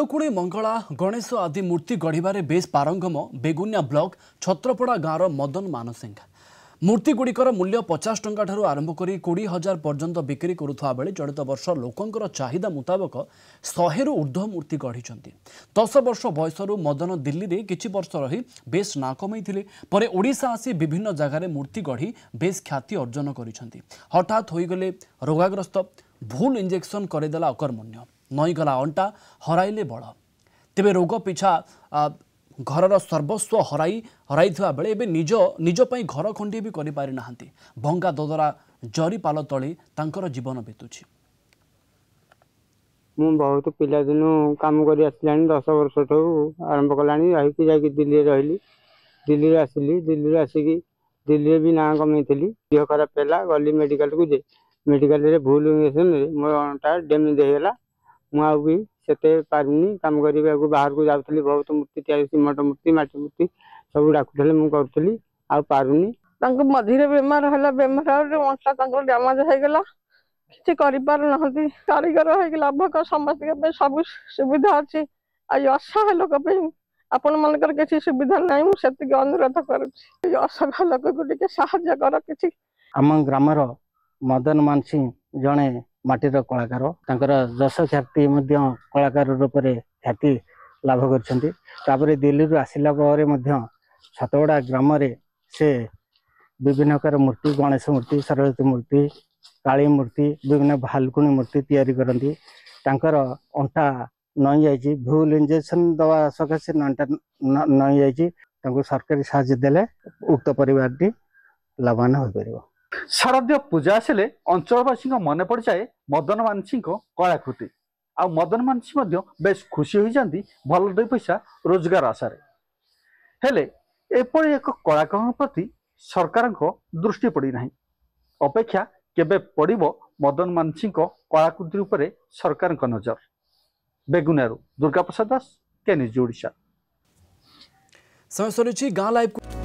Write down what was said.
फुलकुड़ी मंगला गणेश आदि मूर्ति गढ़िबारे base पारंगम Begunia block छत्रपड़ा गाँवर Madan Mansingh मूर्तिगुड़िकर मूल्य 50 टंका ठारू आरंभ कर 20,000 पर्यंत बिक्री करुवा बेले चलित वर्ष लोकंकर चाहिदा मुताबक 100 रु ऊर्ध्व मूर्ति गढ़ी 10 वर्ष बयसरू मदन दिल्ली रे किछि वर्ष रही बेस ना कमई पर ओडिशा आसी विभिन्न जगार मूर्ति गढ़ी बेस ख्याति अर्जन करिसेंती। हठात होईगले रोगाग्रस्त भूल इंजेक्शन करदेला अकर्मण्य नईगला अंटा हराइले बड़ तेबे रोग पिछा घरर सर्वस्व हराई बेले एबे निज पई घर खंडी भी करि पारि नाहंती। भंगा दोदरा जरी पाल तली तांकर जीवन बीतुछि। मु बहुत पिला दिनु काम करी आसलानी 10 वर्ष ठू आरंभ कलानी रही जाई दिल्ली रही दिल्ली आसिली दिल्ली आसिकी दिल्ली भी ना कमेथली देह खराब पेला गली मेडिकल को जे मेडिकल रे भूल इंजेक्शन रे मोर अंटा डैमेज हेला मु आ भी सेते पारनी काम करिबा को बाहर को जाउतली बहुत मूर्ति तैयारी सिमट मूर्ति माटी मूर्ति सब डाकुथले मु करथली आ पारुनी तांको मझिरे बेमार हला बेमार रे अंटा तांको डैमेज हे गेला किछि करि पार नहती कारीगर हे गेला भक समस्त के सब सुविधा अछि आ असहाय लोक पे आपण मनकर किछि सुविधा नै मु सेति के अनुरोध करूछि असहाय लोक को टिके सहायता कर किछि। आम ग्रामर मदन मानसिंह जणे माटीर कलाकार तांकर जस ख्याति मध्य कलाकार रूप में ख्याति लाभ कर दिल्ली रू आसिला पर छतवड़ा ग्राम से विभिन्न प्रकार मूर्ति गणेश मूर्ति सरस्वती मूर्ति काली मूर्ति विभिन्न भालुकुणी मूर्ति तैयारी करती तांकर अंटा नई जाइए भूल इंजेक्शन दवा सकाशे अंटा नई जाइए सरकारी साहाय्य देले उक्त परिवार लाभवान हो पार। शारदीय पूजा आसिले अंचलवासी मन पड़ जाए मदन मानसिंह कलाकृति आ मदन मानसिंह बेस खुशी हो जाती भल 2 पैसा रोजगार आशार हेले एपरी एक कलाकार प्रति सरकार दृष्टि पड़ी ना अपेक्षा केबे पड़िबो मदन मानसिंह कलाकृति उपरे सरकार नजर। बेगुनियारू दुर्गा प्रसाद दास के न्यूज ओडिशा समय सरी गाँ लाइव।